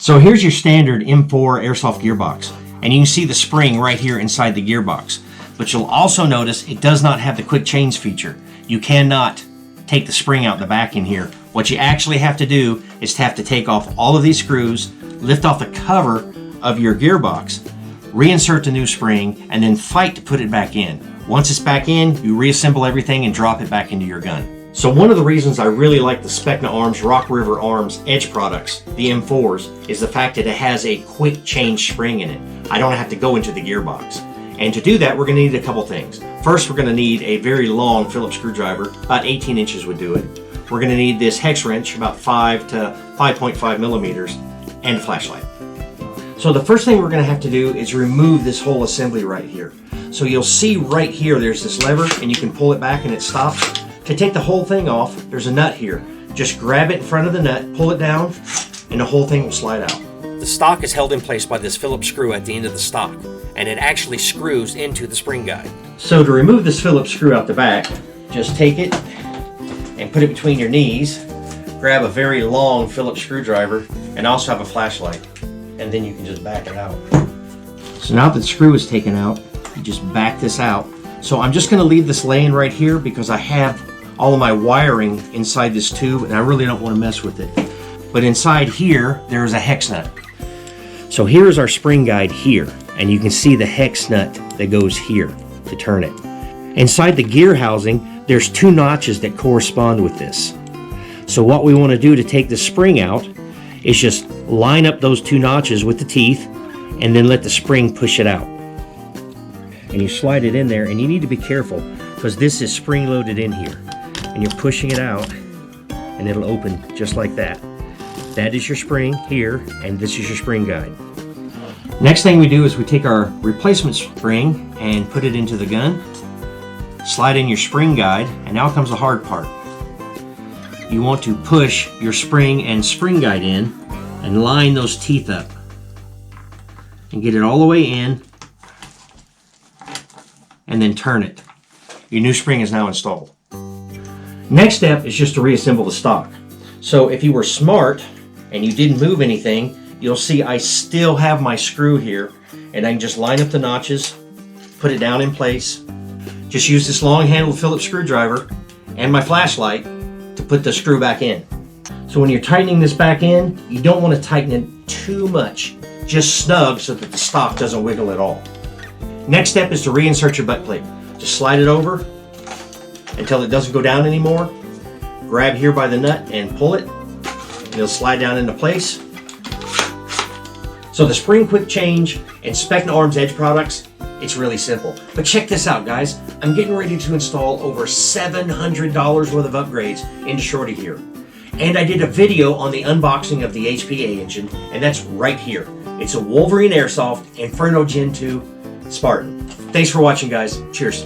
So here's your standard M4 Airsoft gearbox, and you can see the spring right here inside the gearbox. But you'll also notice it does not have the quick change feature. You cannot take the spring out the back in here. What you actually have to do is to take off all of these screws, lift off the cover of your gearbox, reinsert the new spring, and then fight to put it back in. Once it's back in, you reassemble everything and drop it back into your gun. So one of the reasons I really like the Specna Arms Rock River Arms Edge products, the M4s, is the fact that it has a quick change spring in it. I don't have to go into the gearbox. And to do that, we're going to need a couple things. First, we're going to need a very long Phillips screwdriver, about 18 inches would do it. We're going to need this hex wrench, about 5 to 5.5 millimeters, and a flashlight. So the first thing we're going to have to do is remove this whole assembly right here. So you'll see right here, there's this lever, and you can pull it back and it stops. To take the whole thing off, there's a nut here. Just grab it in front of the nut, pull it down, and the whole thing will slide out. The stock is held in place by this Phillips screw at the end of the stock, and it actually screws into the spring guide. So to remove this Phillips screw out the back, just take it and put it between your knees, grab a very long Phillips screwdriver, and also have a flashlight, and then you can just back it out. So now that the screw is taken out, you just back this out. So I'm just going to leave this laying right here because I have all of my wiring inside this tube, and I really don't want to mess with it. But inside here, there's a hex nut. So here's our spring guide here, and you can see the hex nut that goes here to turn it. Inside the gear housing, there's 2 notches that correspond with this. So what we want to do to take the spring out is just line up those 2 notches with the teeth and then let the spring push it out. And you slide it in there, and you need to be careful because this is spring loaded in here. And you're pushing it out and it'll open just like that. That is your spring here, and this is your spring guide. Next thing we do is we take our replacement spring and put it into the gun, slide in your spring guide, and now comes the hard part. You want to push your spring and spring guide in and line those teeth up and get it all the way in, and then turn it. Your new spring is now installed. Next step is just to reassemble the stock. So if you were smart and you didn't move anything, you'll see I still have my screw here, and I can just line up the notches, put it down in place. Just use this long handled Phillips screwdriver and my flashlight to put the screw back in. So when you're tightening this back in, you don't want to tighten it too much, just snug so that the stock doesn't wiggle at all. Next step is to reinsert your butt plate. Just slide it over until it doesn't go down anymore. Grab here by the nut and pull it, and it'll slide down into place. So the spring quick change and Specna Arms Edge products, it's really simple. But check this out, guys. I'm getting ready to install over $700 worth of upgrades into Shorty here. And I did a video on the unboxing of the HPA engine, and that's right here. It's a Wolverine Airsoft Inferno Gen 2 Spartan. Thanks for watching, guys. Cheers.